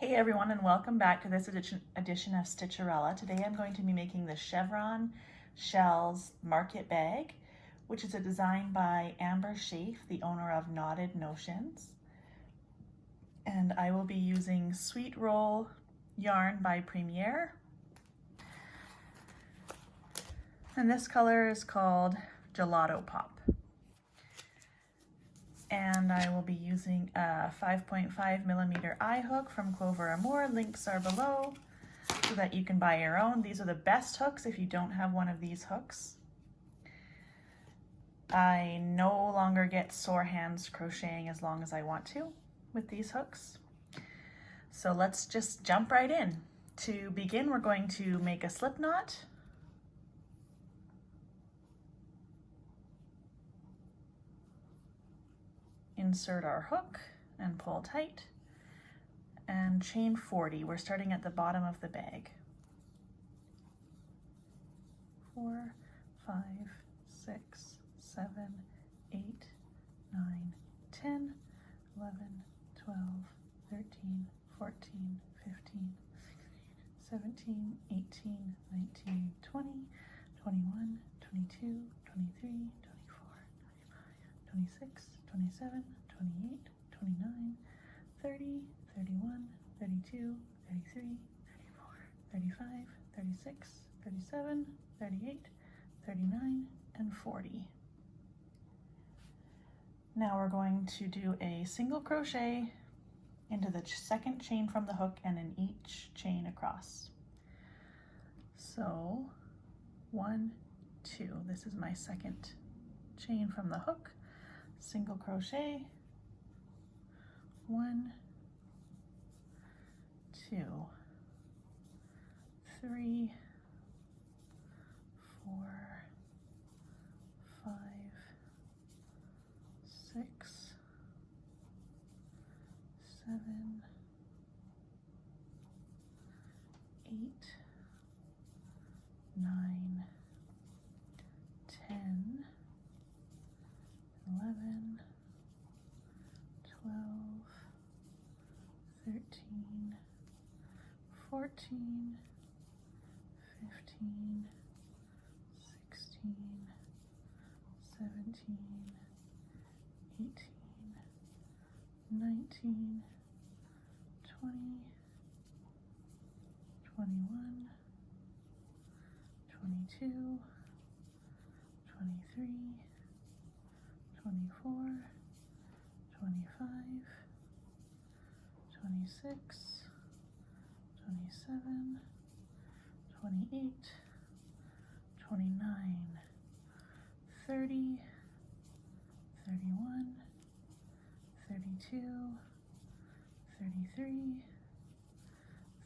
Hey everyone, and welcome back to this edition of Stitcherella. Today I'm going to be making the Chevron Shells Market Bag, which is a design by Amber Schaff, the owner of Knotted Notions. And I will be using Sweet Roll yarn by Premier. And this color is called Gelato Pop. And I will be using a 5.5 millimeter eye hook from Clover Amour. Links are below so that you can buy your own. These are the best hooks if you don't have one of these hooks. I no longer get sore hands crocheting as long as I want to with these hooks. So let's just jump right in. To begin, we're going to make a slip knot. Insert our hook and pull tight and chain 40. We're starting at the bottom of the bag. 4, 5, 6, 7, 8, 9, 10, 11, 12, 13, 14, 15, 16, 17, 18, 19, 20, 21, 22, 23, 24, 25, 26, 27, 28, 29, 30, 31, 32, 33, 34, 35, 36, 37, 38, 39, and 40. Now we're going to do a single crochet into the second chain from the hook and in each chain across. So 1, 2, this is my second chain from the hook, single crochet, 1, 2, 3, 4, 5, 6, 7, 8, 9, 10, 11, 12, 13, 14, 15, 16, 17, 18, 19, 20, 21, 22, 23, 24, 25, 26, 27, 28, 29, 30, 31, 32, 33,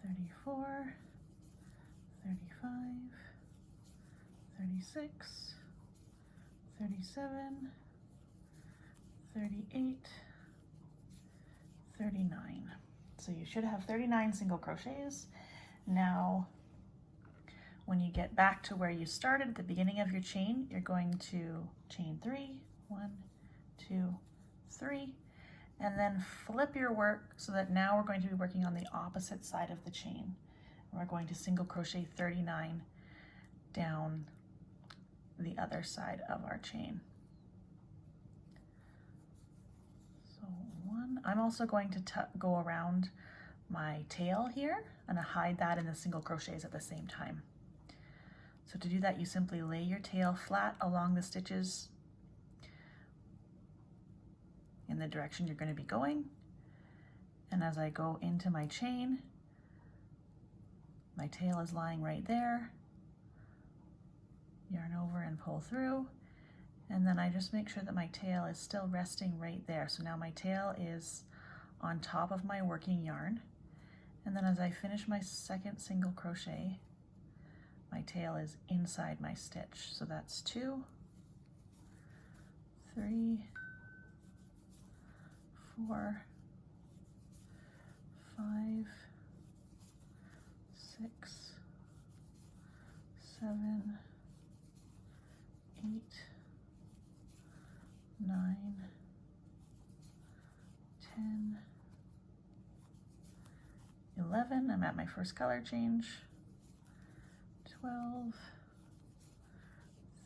34, 35, 36, 37, 38, 39. So you should have 39 single crochets. Now, when you get back to where you started at the beginning of your chain, you're going to chain 3, 1, 2, 3, and then flip your work so that now we're going to be working on the opposite side of the chain. And we're going to single crochet 39 down the other side of our chain. So 1, I'm also going to go around my tail here and hide that in the single crochets at the same time. So to do that, you simply lay your tail flat along the stitches in the direction you're going to be going. And as I go into my chain, my tail is lying right there. Yarn over and pull through. And then I just make sure that my tail is still resting right there. So now my tail is on top of my working yarn. And then as I finish my second single crochet, my tail is inside my stitch. So that's 2, 3, 4, 5, 6, 7, 8, 9, 10, 11, I'm at my first color change, 12,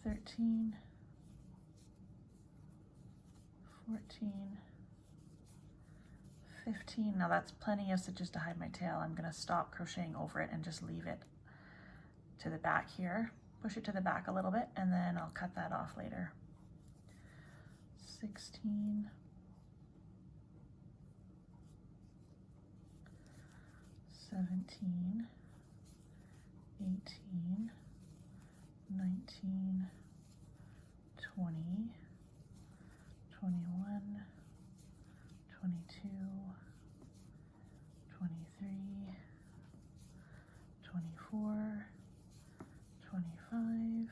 13, 14, 15. Now that's plenty of stitches to hide my tail. I'm gonna stop crocheting over it and just leave it to the back here. Push it to the back a little bit and then I'll cut that off later. 16, 17, 18, 19, 20, 21, 22, 23, 24, 25,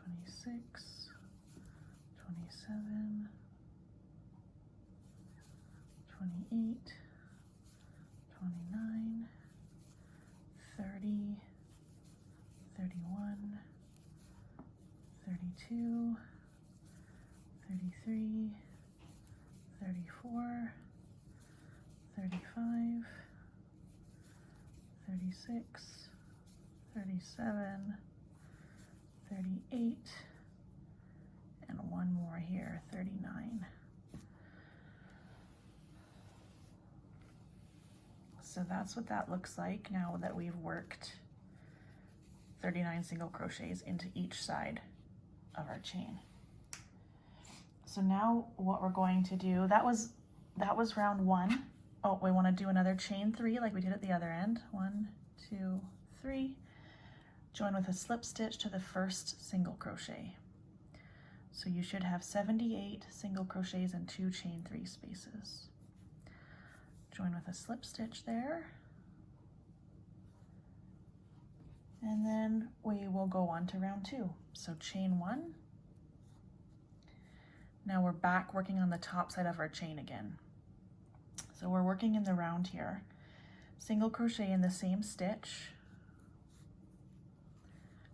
26, 27, 28, 29, 30, 31, 32, 33, 34, 35, 36, 37, 38, and one more here, 39. So that's what that looks like now that we've worked 39 single crochets into each side of our chain. So now what we're going to do, that was round 1. Oh, we want to do another chain 3 like we did at the other end. 1, 2, 3. Join with a slip stitch to the first single crochet. So you should have 78 single crochets and 2 chain 3 spaces. Join with a slip stitch there. And then we will go on to round 2. So chain 1. Now we're back working on the top side of our chain again. So we're working in the round here. Single crochet in the same stitch.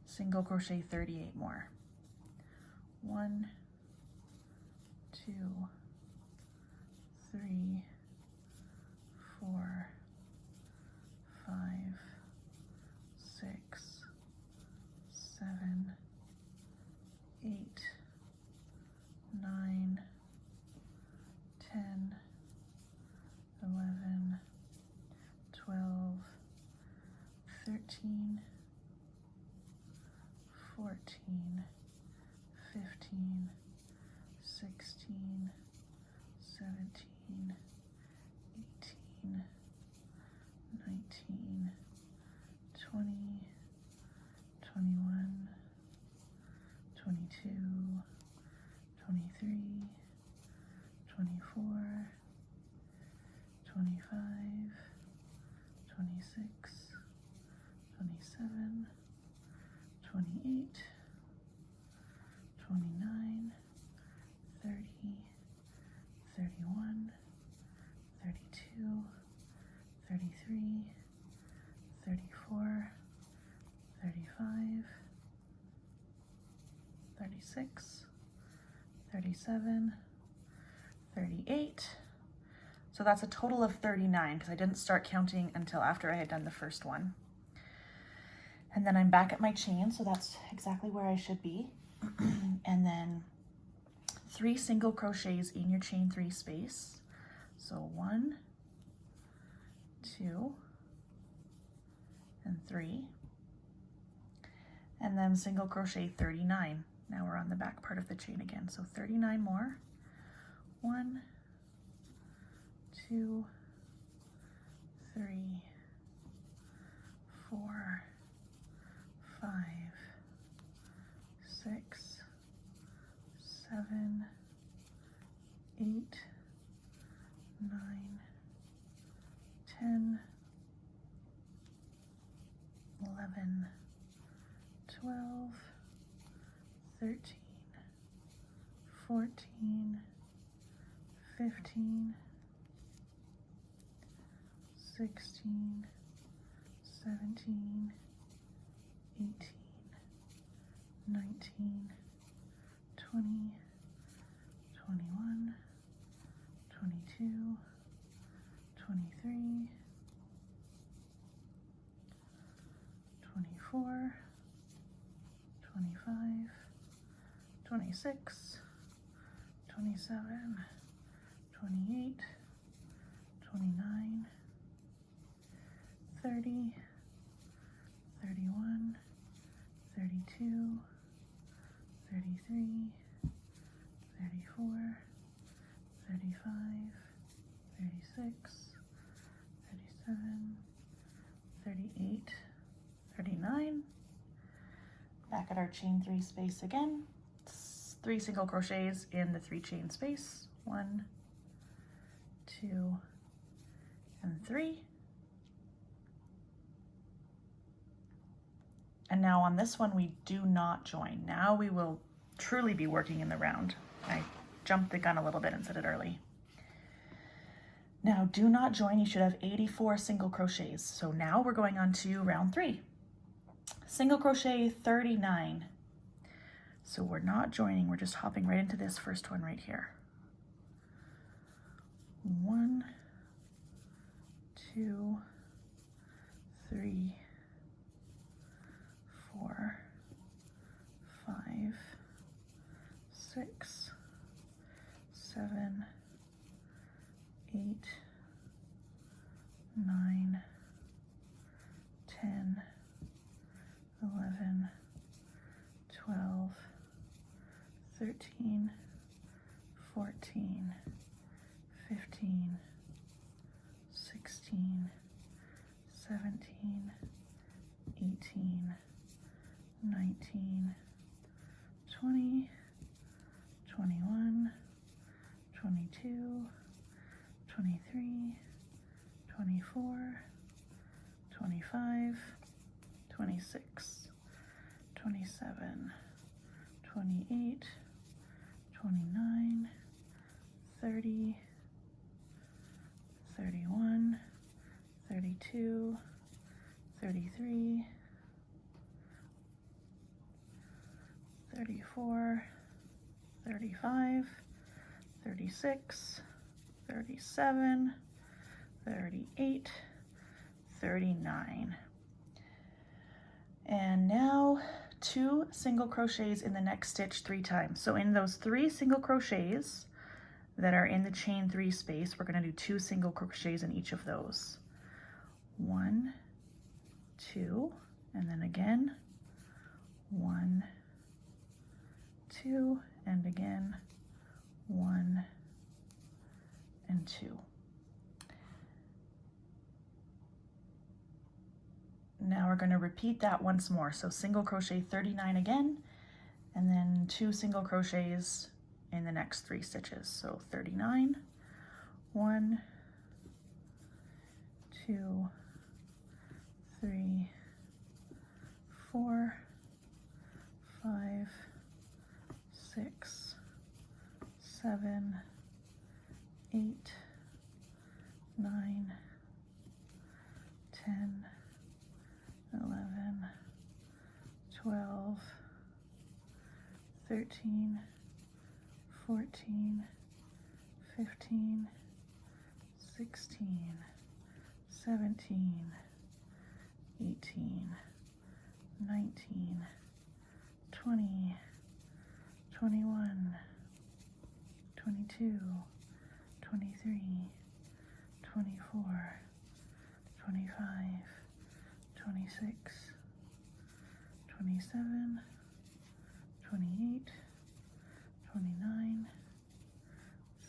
Single crochet 38 more. 1, 2, 3, 4, 5, 6, 7, 8, 9, 10, 11, 12, 13, 14, 15, 16, 17, 18, 19, 20, 21, 22, 23, 24, 25, 26, 27, 28, 29, 30, 31, 32, 33, 34, 35, 36, 37, 38. So that's a total of 39 because I didn't start counting until after I had done the first one. And then I'm back at my chain, so that's exactly where I should be. And then 3 single crochets in your chain 3 space. So 1, 2, and 3. And then single crochet 39. Now we're on the back part of the chain again. So 39 more. 1, 2, 3, 4, 5, 6, 7, 8, 9, 10, 11, 12, 13, 14, 15, 16, 17, 18, 19, 20, 21, 22, 23, 24, 25, 26, 27, 28, 29, 30, 31, 32, 33, 34, 35, 36, 37, 38, 39. Back at our chain 3 space again. 3 single crochets in the 3 chain space. 1, 2, and 3. And now on this one, we do not join. Now we will truly be working in the round. I jumped the gun a little bit and said it early. Now do not join. You should have 84 single crochets. So now we're going on to round 3. Single crochet 39. So we're not joining, we're just hopping right into this first one right here. 1, 2, 3, 4, 5, 6, 7, 8, 9, 10, 11, 12, 13, 14, 15, 16, 17, 18, 19, 20, 21, 22, 23, 24, 25, 26, 27, 28, 29, 30, 31, 32, 33, 34, 35, 36, 37, 38, 39. And now 2 single crochets in the next stitch 3 times. So in those 3 single crochets that are in the chain 3 space, we're going to do 2 single crochets in each of those. 1, 2, and then again 1, 2, and again 1 and 2. Now we're going to repeat that once more. So single crochet 39 again, and then 2 single crochets in the next 3 stitches. So 39, 1, 2, 3, 4, 5, 6, 7, 8, 9, 10, 11, 12, 13, 14, 15, 16, 17, 18, 19, 20, 21, 22, 23, 24, 25, 26, 27, 28, 29,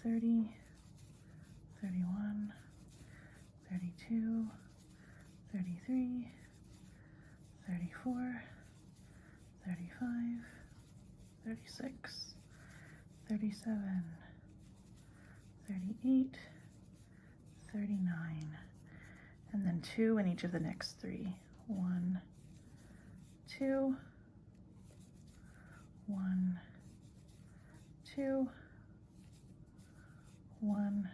30, 31, 32, 33, 34, 35, 36, 37, 38, 39, and then 2 in each of the next 3. 1, 2, 1, 2, 1,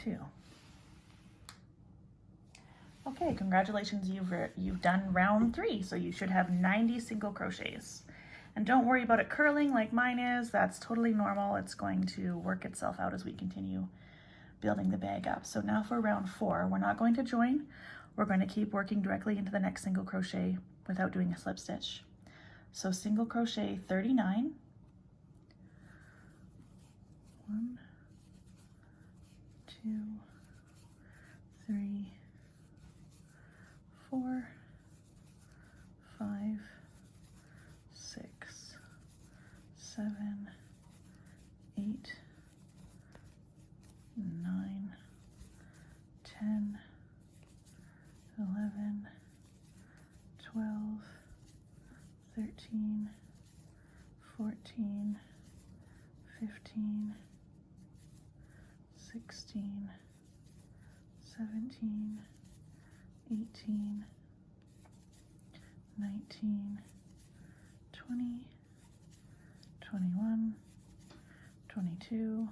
2. Okay, congratulations, you've done round 3, so you should have 90 single crochets. And don't worry about it curling like mine is, that's totally normal. It's going to work itself out as we continue building the bag up. So now for round 4, we're not going to join. we're going to keep working directly into the next single crochet without doing a slip stitch. So single crochet 39, 1, 2, 3, 4, 5, 6, 7, 8, 9, 10, 11, 12, 13, 14, 15, 16, 17, 18, 19, 20, 21, 22,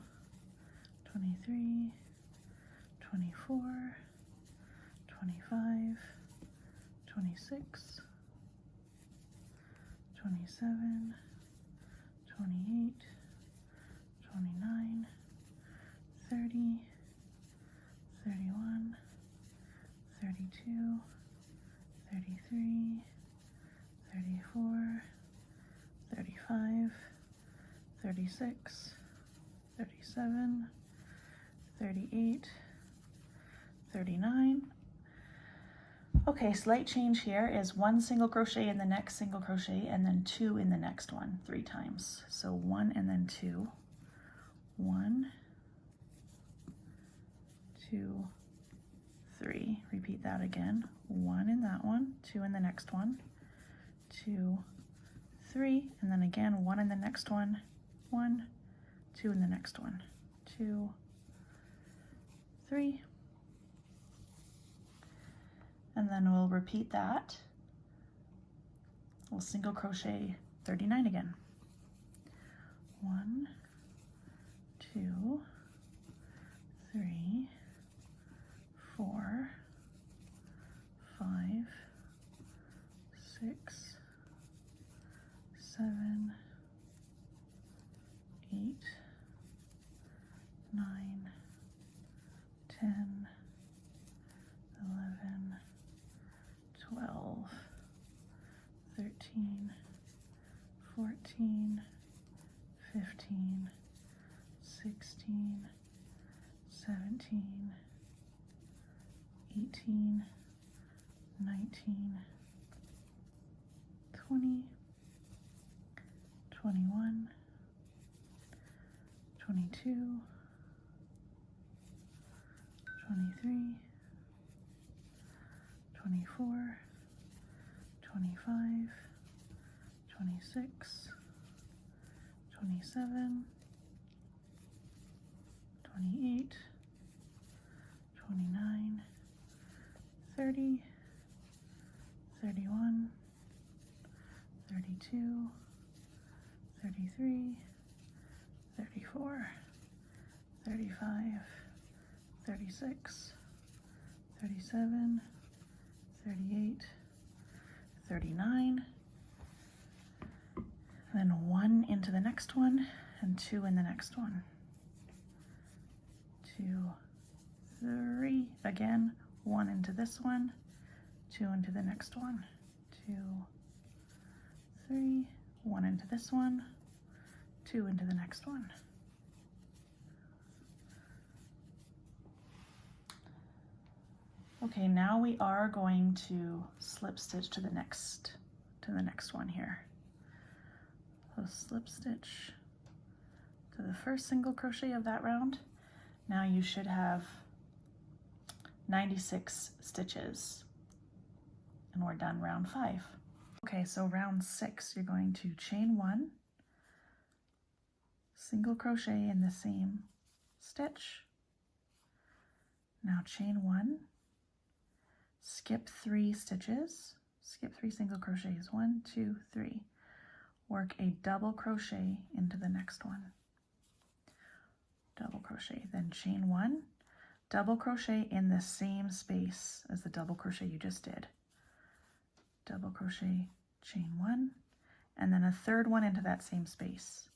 23, 24, 25, 26, 27, 28, 29, 30, 31, 32, 33, 34, 35, 36, 37, 38, 39. Okay, slight change here is 1 single crochet in the next single crochet and then 2 in the next one 3 times. So 1 and then 2. 1, 2, 3. Repeat that again. 1 in that one, 2 in the next one, 2, 3, and then again 1 in the next one, 1, 2 in the next one, 2, 3. And then we'll repeat that. We'll single crochet 39 again. 1, 2, 3, 4, 5, 6, 7, 8, 9, 10, 11, 12, 13, 14, 15, 16, 17, 18, 19, 20, 21, 22, 23, 24, 25, 26, 27, 28, 29, 30, 31, 32, 33, 34, 35, 36, 37, 38, 39, then 1 into the next one and 2 in the next one. 2, 3, again, 1 into this one, 2 into the next one, 2, 3, 1 into this one, 2 into the next one. Okay, now we are going to slip stitch to the next one here. So slip stitch to the first single crochet of that round. Now you should have 96 stitches and we're done round 5. Okay, so round 6, you're going to chain 1, single crochet in the same stitch. Now chain 1, skip 3 stitches, skip 3 single crochets, 1, 2, 3. Work a double crochet into the next one. Double crochet, then chain 1, double crochet in the same space as the double crochet you just did. Double crochet, chain 1, and then a third one into that same space.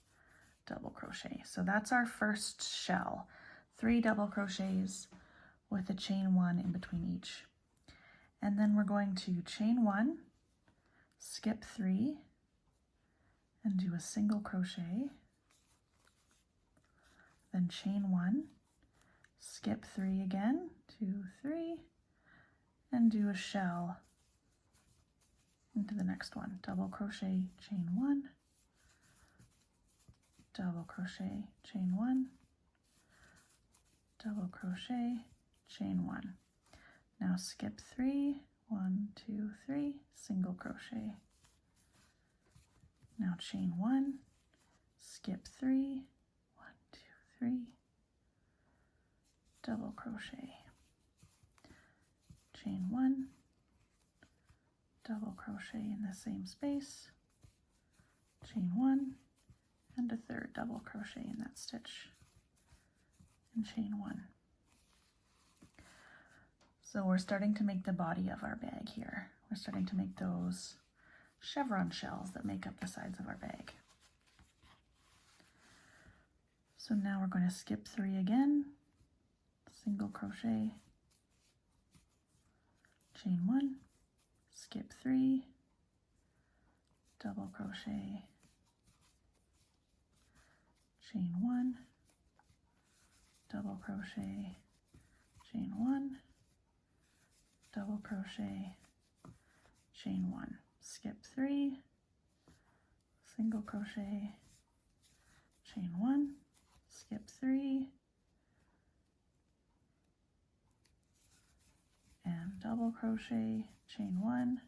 Double crochet. So that's our first shell. 3 double crochets with a chain 1 in between each. And then we're going to chain 1, skip 3, and do a single crochet, then chain 1, skip 3 again, 2, 3, and do a shell into the next one. Double crochet, chain 1, double crochet, chain 1, double crochet, chain 1. Now skip 3, 1, 2, 3, single crochet. Now chain 1, skip 3, 1, 2, 3, double crochet, chain 1, double crochet in the same space, chain 1, and a third double crochet in that stitch, and chain 1. So we're starting to make the body of our bag here. We're starting to make those chevron shells that make up the sides of our bag. So now we're going to skip 3 again, single crochet, chain 1, skip 3, double crochet, chain 1, double crochet, chain 1, double crochet, chain 1, skip 3, single crochet, chain 1, skip 3, and double crochet, chain 1,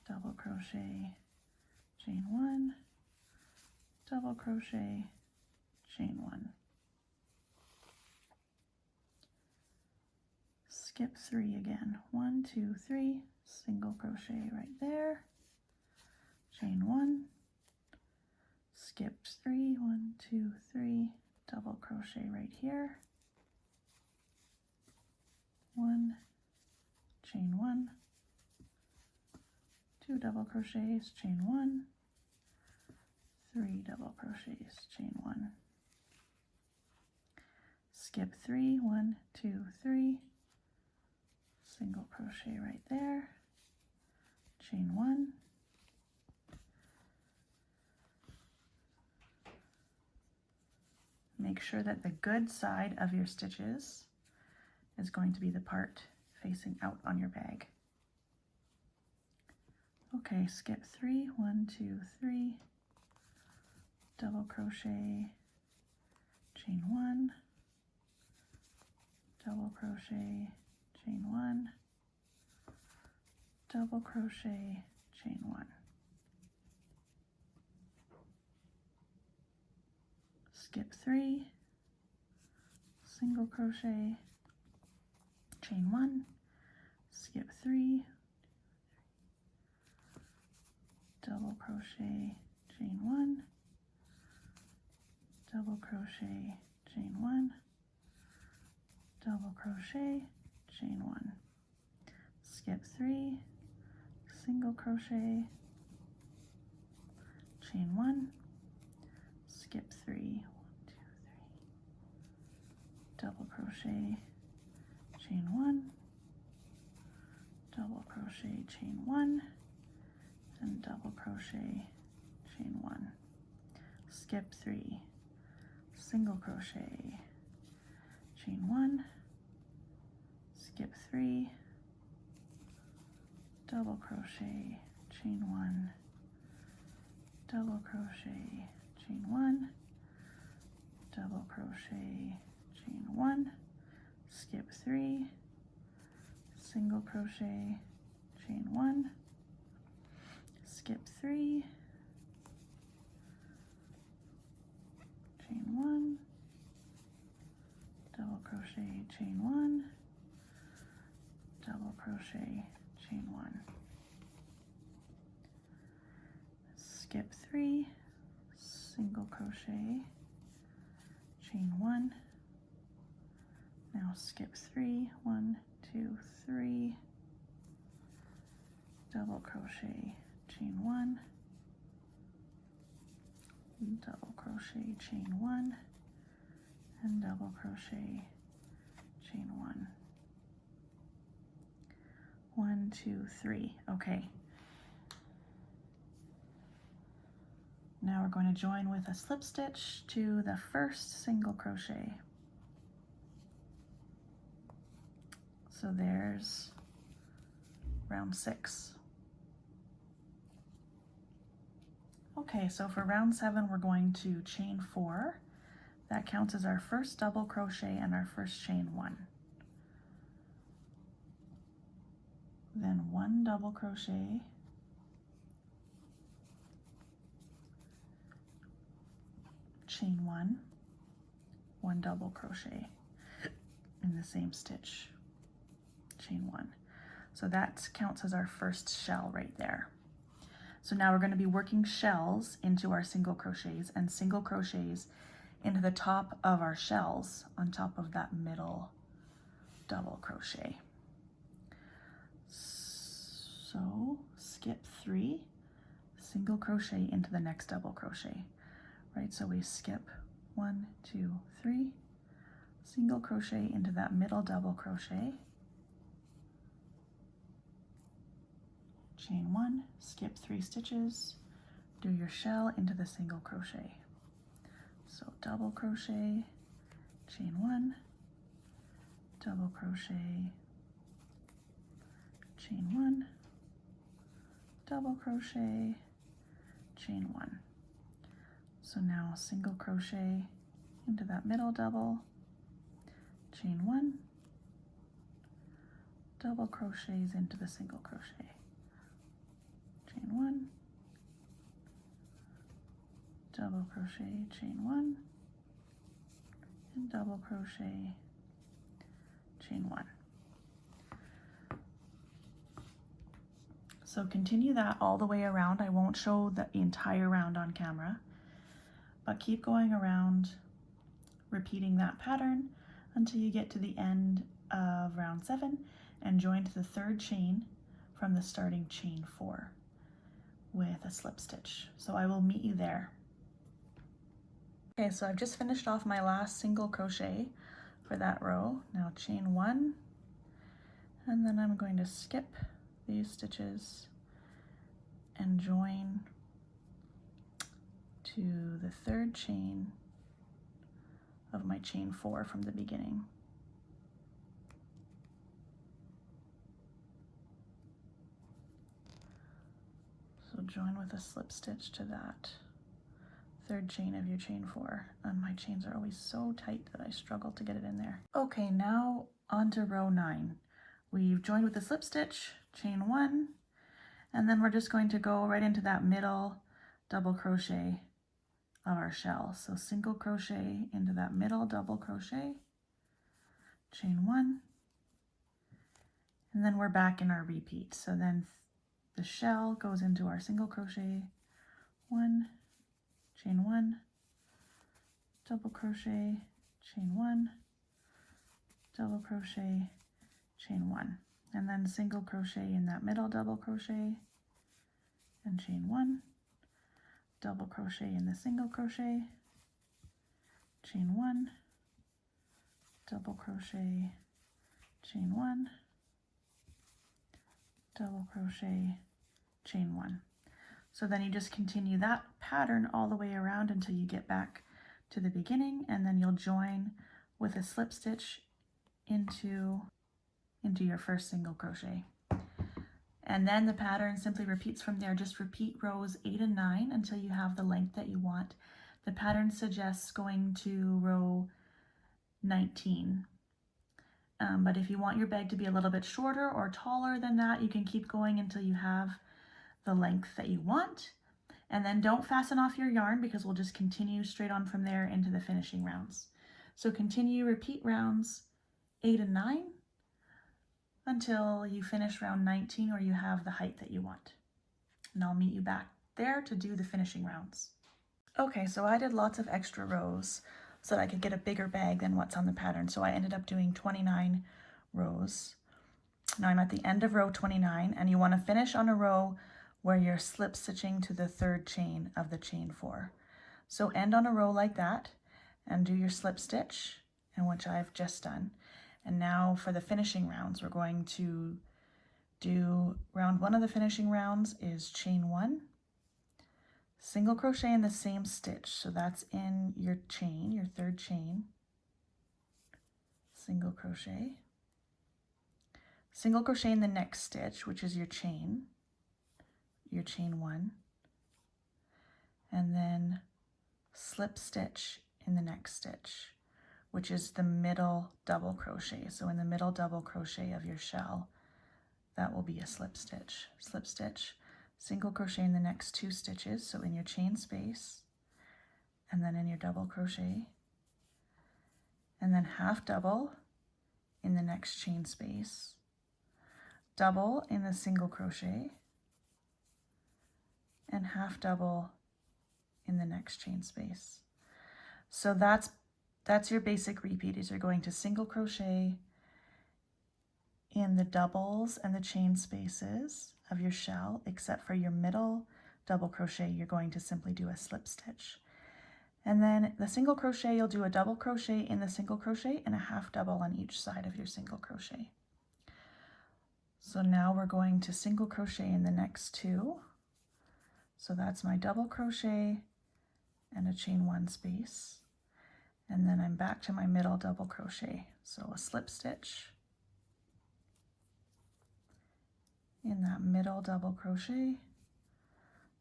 double crochet, chain 1, double crochet, chain 1. Skip 3 again, 1, 2, 3, single crochet right there, chain 1, skip 3, 1, 2, 3, double crochet right here, 1, chain 1, 2 double crochets, chain 1, 3 double crochets, chain 1, skip 3, 1, 2, 3, single crochet right there, chain 1, make sure that the good side of your stitches is going to be the part facing out on your bag. Okay, skip 3, 1, 2, 3, double crochet, chain 1, double crochet, chain 1, double crochet, chain 1. Skip 3, single crochet, chain 1, skip 3, double crochet, chain 1, double crochet, chain 1, double crochet, chain 1, skip 3, single crochet, chain 1, skip 3, 1, 2, 3, double crochet, chain 1, double crochet, chain 1, and double crochet, chain 1, skip 3, single crochet, chain 1, skip 3, double crochet, chain 1, double crochet, chain 1, double crochet, chain 1, skip 3, single crochet, chain 1, skip 3, chain 1, double crochet, chain 1, double crochet, chain 1, skip 3, single crochet, chain 1, now skip 3, 1, 2, 3, double crochet, chain 1, double crochet, chain 1, and double crochet, chain 1. 1, 2, 3. Okay. Now we're going to join with a slip stitch to the first single crochet. So there's round 6. Okay, so for round 7 we're going to chain 4. That counts as our first double crochet and our first chain 1. Then 1 double crochet, chain 1, 1 double crochet in the same stitch, chain 1. So that counts as our first shell right there. So now we're going to be working shells into our single crochets and single crochets into the top of our shells on top of that middle double crochet. So skip 3, single crochet into the next double crochet, right? So we skip 1, 2, 3, single crochet into that middle double crochet, chain 1, skip 3 stitches, do your shell into the single crochet. So double crochet, chain 1, double crochet, chain 1, double crochet, chain 1. So now single crochet into that middle double, chain 1, double crochets into the single crochet, chain 1, double crochet, chain 1, and double crochet, chain 1. So continue that all the way around. I won't show the entire round on camera, but keep going around, repeating that pattern until you get to the end of round 7 and join to the 3rd chain from the starting chain 4 with a slip stitch. So I will meet you there. Okay, so I've just finished off my last single crochet for that row. Now chain 1, and then I'm going to skip these stitches and join to the 3rd chain of my chain 4 from the beginning. So join with a slip stitch to that 3rd chain of your chain 4, and my chains are always so tight that I struggle to get it in there. Okay, now on to row 9. We've joined with a slip stitch, chain 1, and then we're just going to go right into that middle double crochet of our shell. So single crochet into that middle double crochet, chain 1, and then we're back in our repeat. So then the shell goes into our single crochet, 1, chain 1, double crochet, chain 1, double crochet, chain 1, and then single crochet in that middle double crochet and chain 1, double crochet in the single crochet, chain 1, double crochet, chain 1, double crochet, chain 1. So then you just continue that pattern all the way around until you get back to the beginning, and then you'll join with a slip stitch into your first single crochet. And then the pattern simply repeats from there. Just repeat rows 8 and 9 until you have the length that you want. The pattern suggests going to row 19. But if you want your bag to be a little bit shorter or taller than that, you can keep going until you have the length that you want. And then don't fasten off your yarn, because we'll just continue straight on from there into the finishing rounds. So continue, repeat rounds 8 and 9 until you finish round 19 or you have the height that you want. And I'll meet you back there to do the finishing rounds. Okay, so I did lots of extra rows so that I could get a bigger bag than what's on the pattern. So I ended up doing 29 rows. Now I'm at the end of row 29, and you want to finish on a row where you're slip stitching to the 3rd chain of the chain 4. So end on a row like that and do your slip stitch, and which I've just done. And now for the finishing rounds, we're going to do round 1 of the finishing rounds is chain 1, single crochet in the same stitch, so that's in your chain, your 3rd chain, single crochet in the next stitch, which is your chain 1, and then slip stitch in the next stitch, which is the middle double crochet. So in the middle double crochet of your shell, that will be a slip stitch, single crochet in the next 2 stitches, so in your chain space, and then in your double crochet, and then half double in the next chain space, double in the single crochet, and half double in the next chain space. So that's your basic repeat, is you're going to single crochet in the doubles and the chain spaces of your shell, except for your middle double crochet, you're going to simply do a slip stitch. And then the single crochet, you'll do a double crochet in the single crochet and a half double on each side of your single crochet. So now we're going to single crochet in the next 2. So that's my double crochet and a chain 1 space. And then I'm back to my middle double crochet. So a slip stitch in that middle double crochet,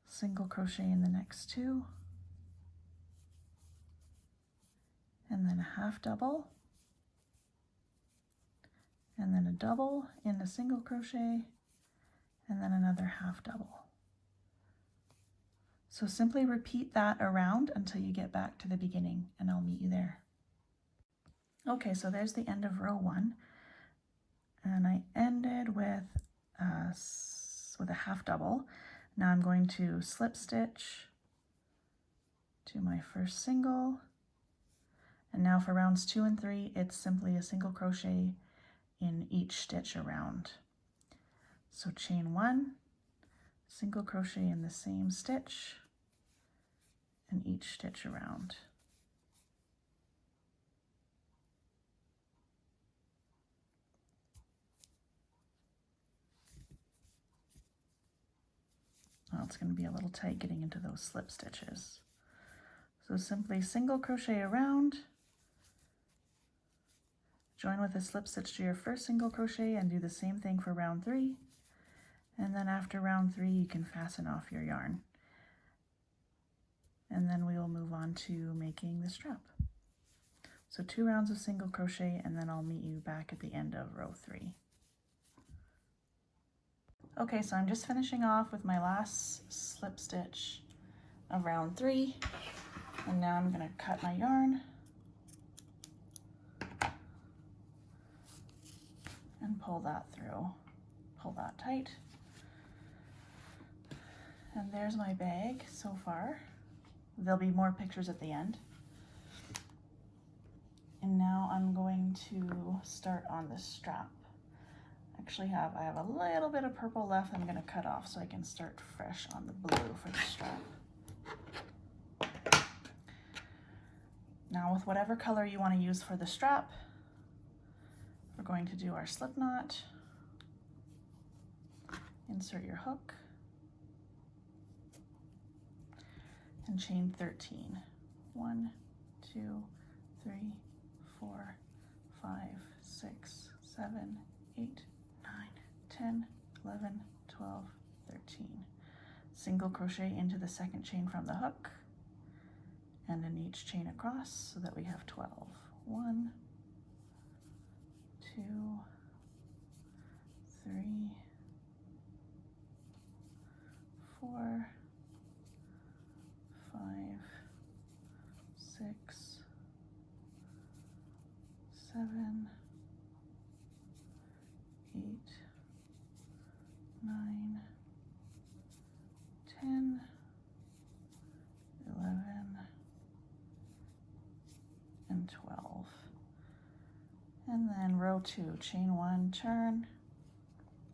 single crochet in the next 2, and then a half double, and then a double in the single crochet, and then another half double. So simply repeat that around until you get back to the beginning, and I'll meet you there. Okay, so there's the end of row 1, and I ended with a half double. Now I'm going to slip stitch to my first single, and now for rounds 2 and 3, it's simply a single crochet in each stitch around. So chain 1, single crochet in the same stitch, and each stitch around. Oh, it's going to be a little tight getting into those slip stitches. So simply single crochet around, join with a slip stitch to your first single crochet, and do the same thing for round 3. And then after round 3, you can fasten off your yarn. And then we will move on to making the strap. So 2 rounds of single crochet, and then I'll meet you back at the end of row 3. Okay, so I'm just finishing off with my last slip stitch of round 3, and now I'm going to cut my yarn and pull that through. Pull that tight. And there's my bag so far. There'll be more pictures at the end. And now I'm going to start on the strap. I have a little bit of purple left I'm going to cut off so I can start fresh on the blue for the strap. Now with whatever color you want to use for the strap, we're going to do our slip knot. Insert your hook and chain 13. 1, 2, 3, 4, 5, 6, 7, 8, 9, 10, 11, 12, 13. Single crochet into the second chain from the hook, and in each chain across so that we have 12. 1, 2, 3, 4, 5, 6, 7, 8, 9, 10, 11, and 12. And then row 2, chain 1, turn,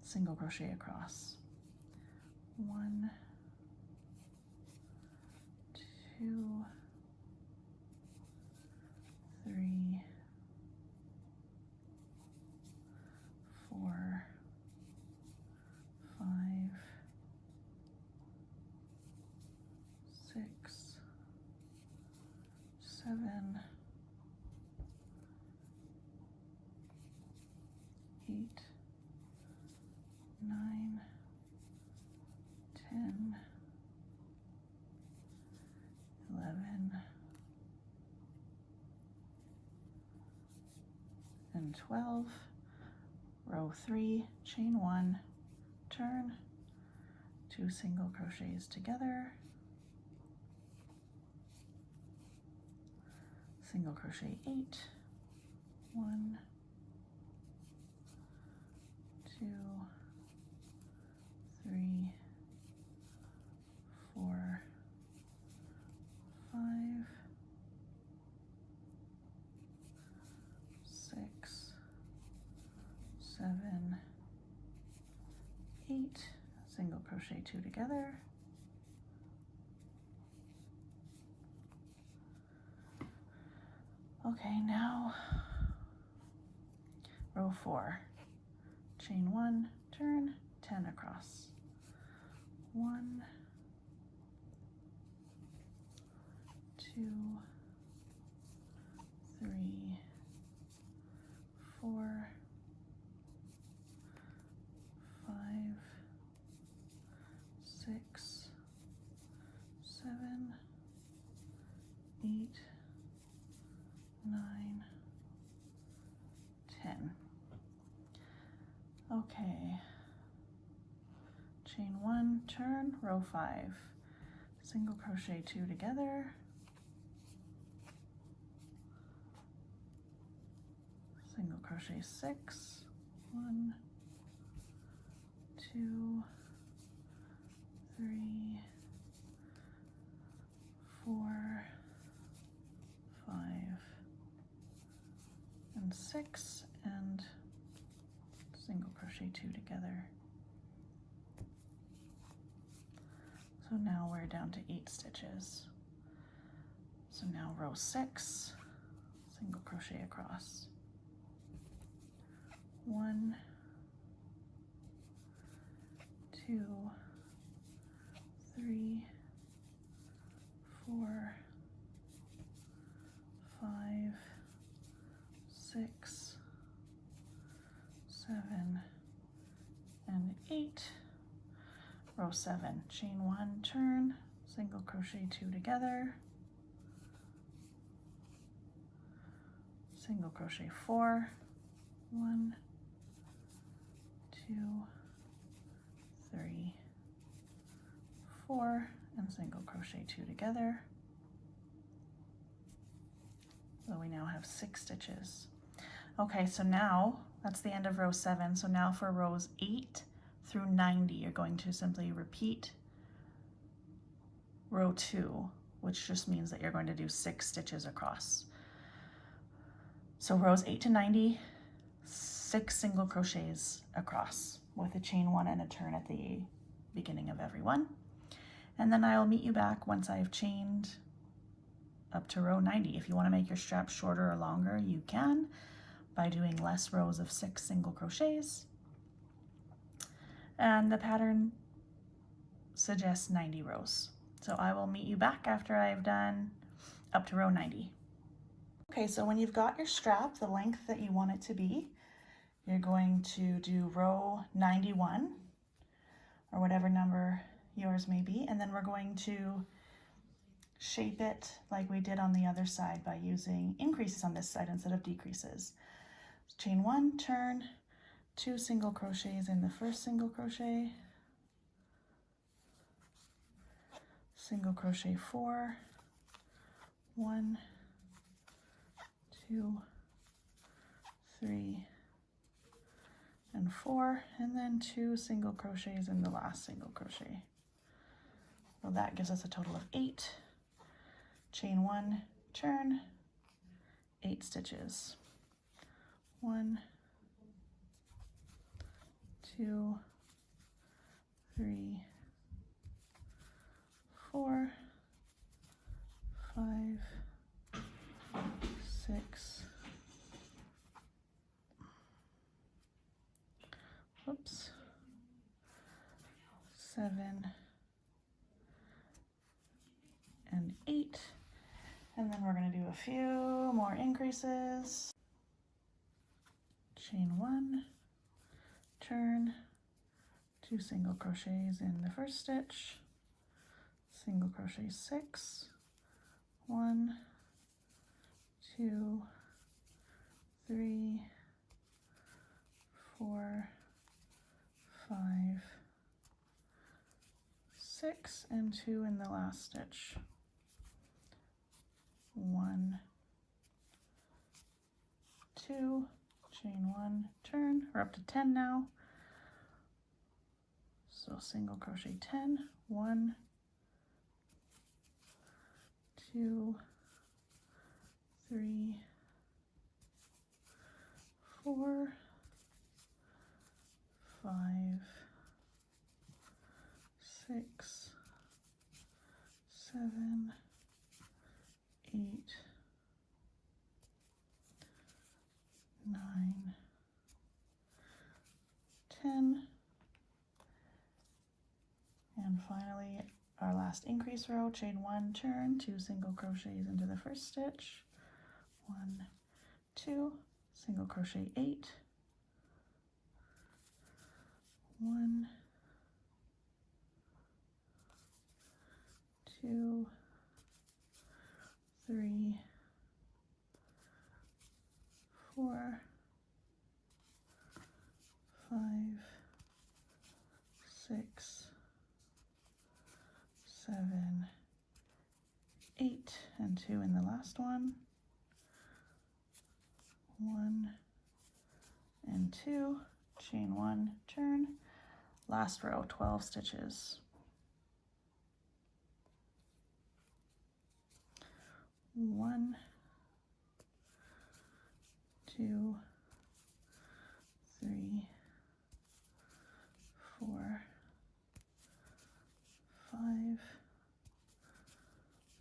single crochet across. 1, 2, 3, 4, and 12, row 3, chain 1, turn, 2 single crochets together, single crochet 8, 1, 2, 3, 4, 5, 6, 7, 8, single crochet 2 together, okay, now row 4, chain 1, turn, 10 across, 1, 2, 3, 4, 5, 6, 7, 8, 9, 10. Okay, chain 1, turn, row 5, single crochet 2 together, single crochet 6, 1, 2, 3, 4, 5, and 6, and single crochet 2 together. So now we're down to 8 stitches. So now row 6, single crochet across, 1, 2, 3, 4, 5, 6, 7, and 8. Row 7, chain 1, turn, single crochet 2 together, single crochet 4, 1, 2, 3, 4, and single crochet 2 together. So we now have 6 stitches. Okay, so now that's the end of row 7. So now for rows 8 through 90, you're going to simply repeat row 2, which just means that you're going to do 6 stitches across. So rows 8 to 90, 6 single crochets across with a chain 1 and a turn at the beginning of every one. And then I'll meet you back once I've chained up to row 90. If you want to make your strap shorter or longer, you can by doing less rows of 6 single crochets. And the pattern suggests 90 rows. So I will meet you back after I've done up to row 90. Okay, so when you've got your strap the length that you want it to be, you're going to do row 91 or whatever number yours may be, and then we're going to shape it like we did on the other side by using increases on this side instead of decreases. Chain 1, turn, 2 single crochets in the first single crochet, single crochet 4, 1, 2, 3, and 4, and then 2 single crochets in the last single crochet. So that gives us a total of 8. Chain 1, turn, 8 stitches. 1, 2, 3, 4, 5, 6, whoops, 7, and 8. And then we're going to do a few more increases. Chain 1, turn, 2 single crochets in the first stitch, single crochet 6, 1, 2, 3, 4, 5, 6, and 2 in the last stitch. 1, 2, chain 1, turn. We're up to 10 now. So single crochet 10, 1, 2, 3, 4, 5, 6, 7, 8, 9, 10, and finally our last increase row, chain 1, turn, 2 single crochets into the first stitch, 1, 2, single crochet 8, 1, 2, 3, 4, 5, 6, 7, 8, and 2 in the last one. 1 and 2, chain 1, turn. Last row, 12 stitches. 1, 2, 3, 4, 5,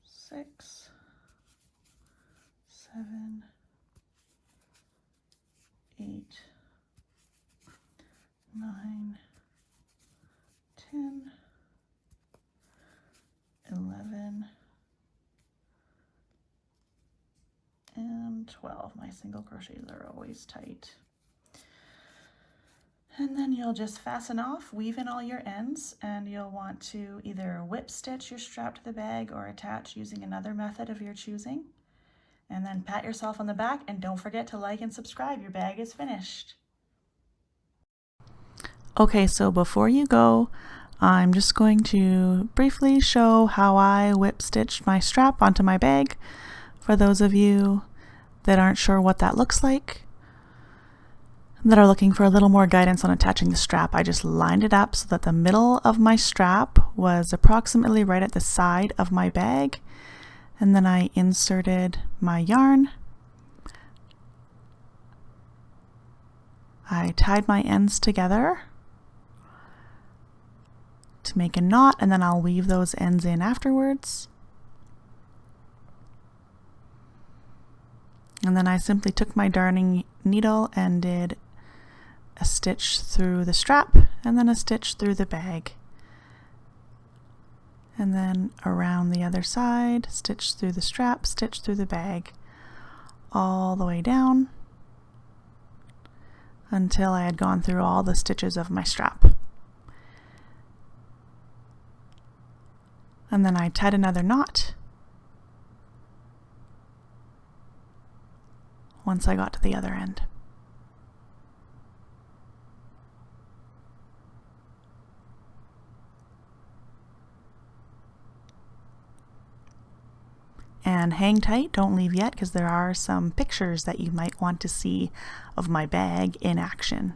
6, 7, 8, 9, 10, 11, and 12. My single crochets are always tight. And then you'll just fasten off, weave in all your ends, and you'll want to either whip stitch your strap to the bag or attach using another method of your choosing. And then pat yourself on the back, and don't forget to like and subscribe. Your bag is finished. Okay, so before you go, I'm just going to briefly show how I whip stitched my strap onto my bag for those of you that aren't sure what that looks like, that are looking for a little more guidance on attaching the strap. I just lined it up so that the middle of my strap was approximately right at the side of my bag, and then I inserted my yarn. I tied my ends together to make a knot, and then I'll weave those ends in afterwards. And then I simply took my darning needle and did a stitch through the strap and then a stitch through the bag. And then around the other side, stitch through the strap, stitch through the bag, all the way down until I had gone through all the stitches of my strap. And then I tied another knot once I got to the other end. And hang tight, don't leave yet, because there are some pictures that you might want to see of my bag in action.